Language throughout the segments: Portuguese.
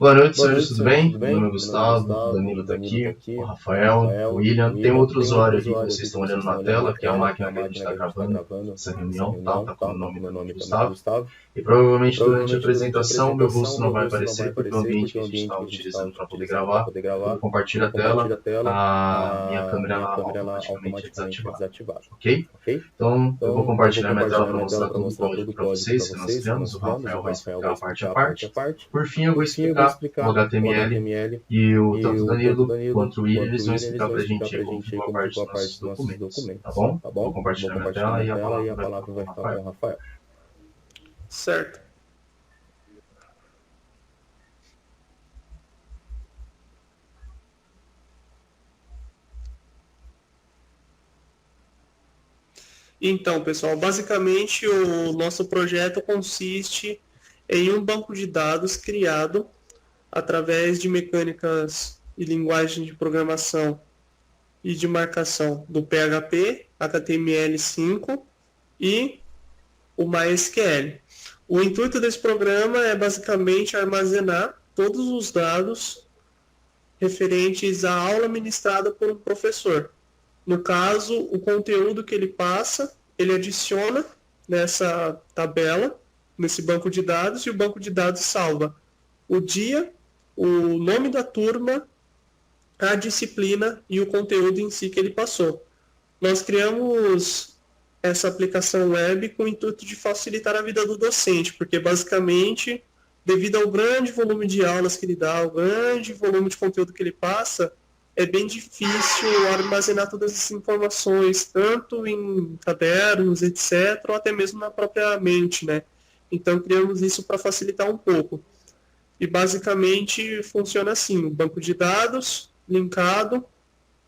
Boa noite, senhores, tudo bem? Meu nome é Gustavo, o Danilo está aqui, o Rafael, o William. Tem outro usuário aqui que vocês estão olhando na tela, que é a máquina que a gente está gravando essa reunião, tá? Tá com o nome também Gustavo. E provavelmente durante a apresentação meu rosto não vai aparecer, porque o ambiente que a gente está utilizando para poder gravar, quando compartilha a tela, a minha câmera ela automaticamente é desativada, ok? Então eu vou compartilhar minha tela para mostrar todo o código para vocês que nós criamos, o Rafael vai explicar parte a parte. Por fim eu vou explicar o HTML e tanto o Danilo quanto o William eles vão explicar para a gente como ficou a parte dos nossos documentos, tá bom? Vou compartilhar minha tela e a palavra vai ficar com o Rafael. Certo. Então, pessoal, basicamente o nosso projeto consiste em um banco de dados criado através de mecânicas e linguagem de programação e de marcação do PHP, HTML5 e o MySQL. O intuito desse programa é basicamente armazenar todos os dados referentes à aula ministrada por um professor. No caso, o conteúdo que ele passa, ele adiciona nessa tabela, nesse banco de dados, e o banco de dados salva o dia, o nome da turma, a disciplina e o conteúdo em si que ele passou. Nós criamos essa aplicação web com o intuito de facilitar a vida do docente, porque basicamente, devido ao grande volume de aulas que ele dá, ao grande volume de conteúdo que ele passa, é bem difícil armazenar todas essas informações, tanto em cadernos, etc., ou até mesmo na própria mente, né? Então, criamos isso para facilitar um pouco. E, basicamente, funciona assim, o banco de dados linkado,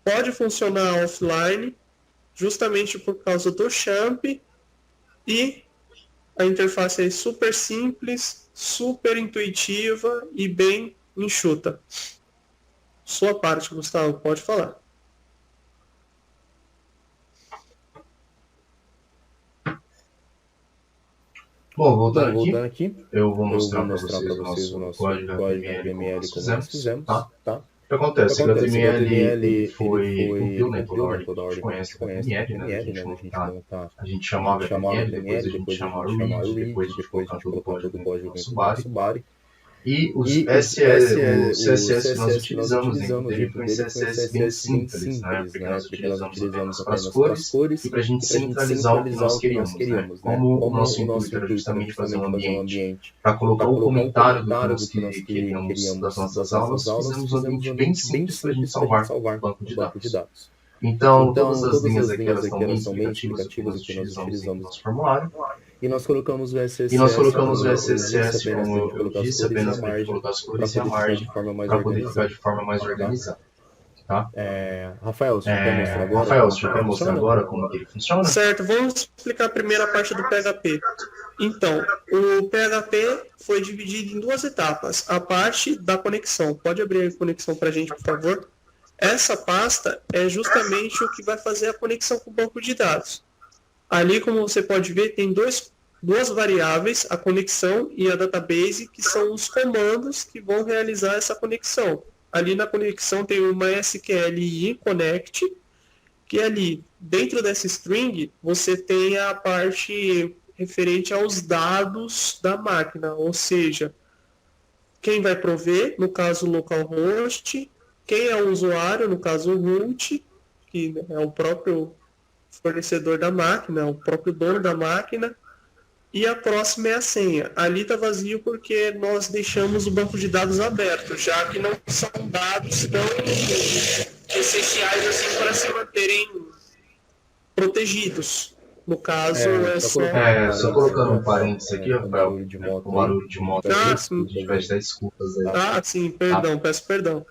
pode funcionar offline, justamente por causa do champ, e a interface é super simples, super intuitiva e bem enxuta. Sua parte, Gustavo, pode falar. Bom, voltando aqui, eu vou mostrar para vocês o nosso código HTML como nós fizemos, tá? O que acontece? O HTML foi cumpriu, né, toda a ordem que a gente conhece o HTML, né, a gente chamava HTML, depois a gente chamava read, depois a gente colocar todo o código do nosso body. E o CSS que nós utilizamos dentro dele foi um CSS bem simples, né? Porque nós utilizamos apenas para as cores e para a gente centralizar o que nós queríamos, né? Como o nosso intuito era justamente fazer um ambiente para colocar o comentário do que nós queríamos das nossas aulas, fizemos um ambiente bem simples para a gente salvar o banco de dados. Então, todas as linhas aqui elas estão bem explicativas do que nós utilizamos no nosso formulário. E nós colocamos o SSS, como eu disse, apenas para colocar as cores e a margem para poder ficar de forma mais organizada. Tá? Rafael, você quer mostrar agora como ele funciona? Certo, vamos explicar a primeira parte do PHP. Então, o PHP foi dividido em duas etapas. A parte da conexão. Pode abrir a conexão para a gente, por favor? Essa pasta é justamente o que vai fazer a conexão com o banco de dados. Ali, como você pode ver, tem duas variáveis, a conexão e a database, que são os comandos que vão realizar essa conexão. Ali na conexão tem o MySQL connect, que ali, dentro dessa string, você tem a parte referente aos dados da máquina, ou seja, quem vai prover, no caso localhost, quem é o usuário, no caso o root, que é o próprio fornecedor da máquina, o próprio dono da máquina, e a próxima é a senha. Ali está vazio porque nós deixamos o banco de dados aberto, já que não são dados tão essenciais assim para se manterem protegidos. No caso, só colocando um parênteses aqui, Rafael, o barulho de moto aqui, a gente vai dar desculpas aí. Sim, perdão, peço perdão.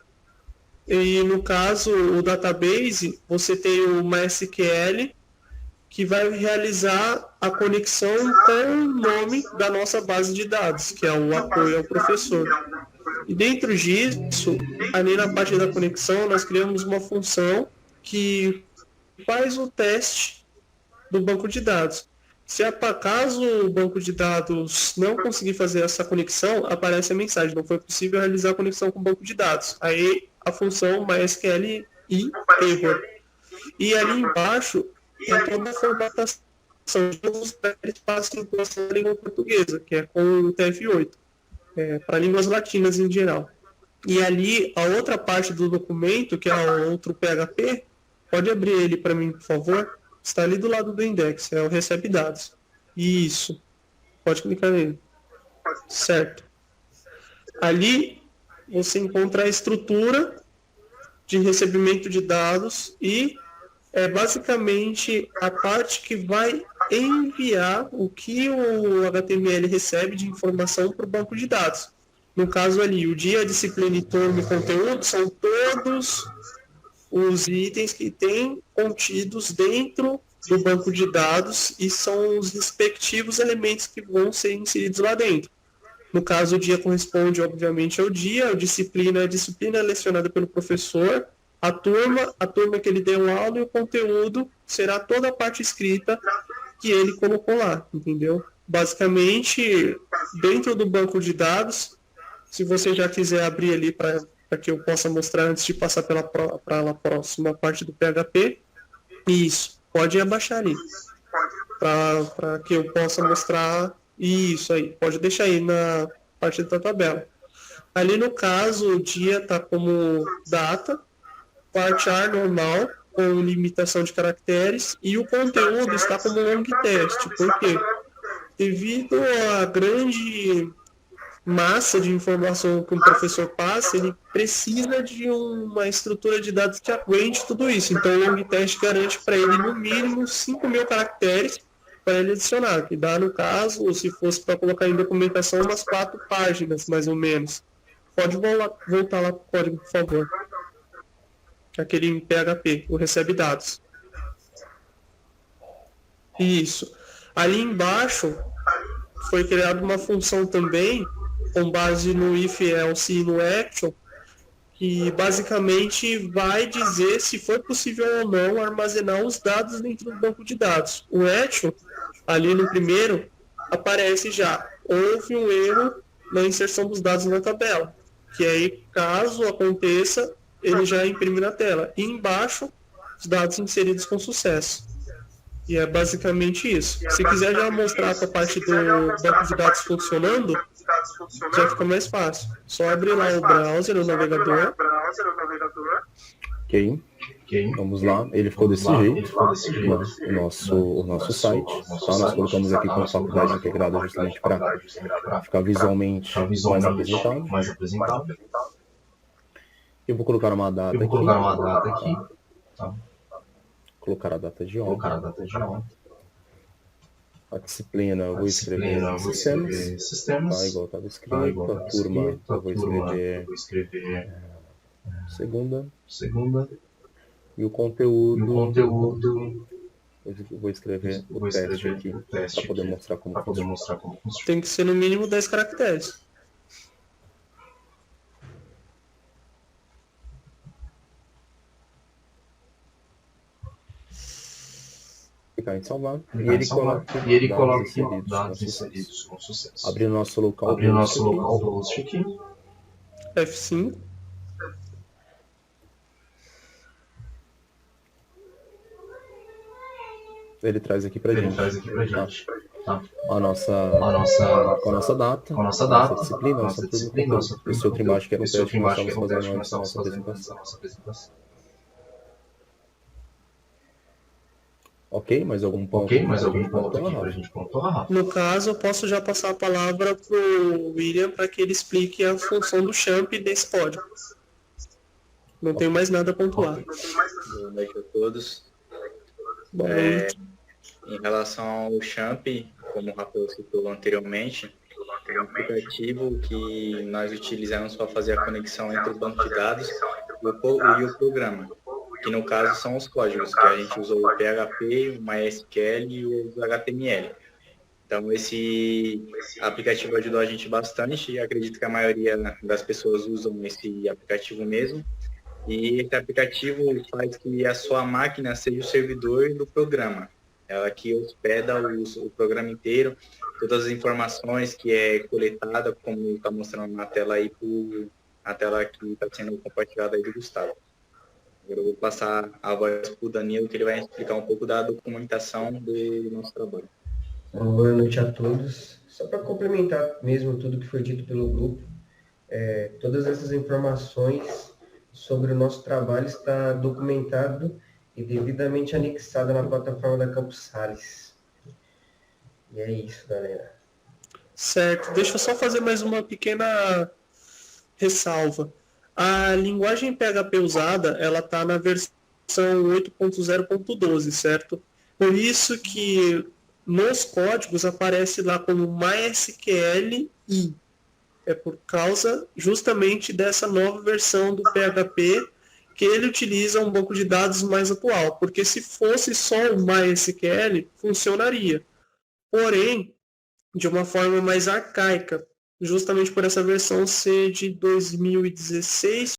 E no caso, o database, você tem o MySQL, que vai realizar a conexão com o nome da nossa base de dados, que é o apoio ao professor. E dentro disso, ali na parte da conexão, nós criamos uma função que faz o teste do banco de dados. Se caso o banco de dados não conseguir fazer essa conexão, aparece a mensagem: não foi possível realizar a conexão com o banco de dados. Aí a função MySQL e error. E ali embaixo é toda a formatação de todos os espaços da língua portuguesa, que é com o TF8, para línguas latinas em geral. E ali, a outra parte do documento, que é o outro PHP, pode abrir ele para mim, por favor? Está ali do lado do index, é o recebe dados. Isso. Pode clicar nele. Certo. Ali, você encontra a estrutura de recebimento de dados e é basicamente a parte que vai enviar o que o HTML recebe de informação para o banco de dados. No caso ali, o dia, a disciplina e turno e conteúdo são todos os itens que tem contidos dentro do banco de dados e são os respectivos elementos que vão ser inseridos lá dentro. No caso, o dia corresponde, obviamente, ao dia, a disciplina é lecionada pelo professor, a turma que ele deu aula e o conteúdo será toda a parte escrita que ele colocou lá, entendeu? Basicamente, dentro do banco de dados, se você já quiser abrir ali para que eu possa mostrar antes de passar para a próxima parte do PHP, isso, pode abaixar ali, para que eu possa mostrar isso aí, pode deixar aí na parte da tabela. Ali no caso, o dia está como data, parte A normal, com limitação de caracteres, e o conteúdo está como long test. Por quê? Devido à grande massa de informação que o professor passa, ele precisa de uma estrutura de dados que aguente tudo isso. Então, o long test garante para ele, no mínimo, 5.000 caracteres para ele adicionar, que dá, no caso, se fosse para colocar em documentação, umas 4 páginas, mais ou menos. Pode voltar lá para o código, por favor. Aquele em PHP, o recebe dados. Isso. Ali embaixo foi criada uma função também, com base no if, else e no action, que basicamente vai dizer se foi possível ou não armazenar os dados dentro do banco de dados. O action, ali no primeiro, aparece já. Houve um erro na inserção dos dados na tabela, que aí, caso aconteça, ele já imprime na tela. E embaixo, os dados inseridos com sucesso. E é basicamente isso. Se quiser já mostrar a parte do banco de dados funcionando, já fica mais fácil. Só abrir lá o browser, o navegador. Ok. Vamos lá. Ele ficou desse jeito. O nosso site. Tá? Nós colocamos aqui com faculdade integrada justamente para ficar visualmente mais apresentável. Eu vou colocar uma data aqui. Tá. Colocar a data de ontem. A disciplina eu vou escrever sistemas. Tá, igual estava escrito. A turma eu vou escrever segunda. E o conteúdo eu vou escrever o teste aqui para poder mostrar como funciona. Tem que ser no mínimo 10 caracteres. Clicar em salvar e ele coloca dados inseridos com sucesso. Abrir o nosso local host aqui. F5. Ele traz aqui pra gente. Tá. A nossa data, nossa disciplina, nossa turma. Esse outro embaixo que era o teste que nós estamos fazendo nossa apresentação. Ok, mais algum ponto aqui pra gente pontuar? No caso, eu posso já passar a palavra para o William para que ele explique a função do champ desse código. Não tenho mais nada a pontuar. Boa noite a todos. Boa noite. Em relação ao champ, como o Rafael citou anteriormente, é um aplicativo que nós utilizamos para fazer a conexão entre o banco de dados e o programa, que no caso são os códigos, que a gente usou o PHP, o MySQL e o HTML. Então esse aplicativo ajudou a gente bastante, e acredito que a maioria das pessoas usam esse aplicativo mesmo. E esse aplicativo faz que a sua máquina seja o servidor do programa. ela que hospeda o programa inteiro, todas as informações que é coletada, como está mostrando na tela aí, a tela que está sendo compartilhada aí do Gustavo. Agora eu vou passar a voz para o Danilo, que ele vai explicar um pouco da documentação do nosso trabalho. Boa noite a todos. Só para complementar mesmo tudo que foi dito pelo grupo, todas essas informações sobre o nosso trabalho está documentado e devidamente anexado na plataforma da Campus Sales. E é isso, galera. Certo. Deixa eu só fazer mais uma pequena ressalva. A linguagem PHP usada, ela está na versão 8.0.12, certo? Por isso que nos códigos aparece lá como MySQLi. É por causa justamente dessa nova versão do PHP que ele utiliza um banco de dados mais atual. Porque se fosse só o MySQL, funcionaria. Porém, de uma forma mais arcaica, justamente por essa versão ser de 2016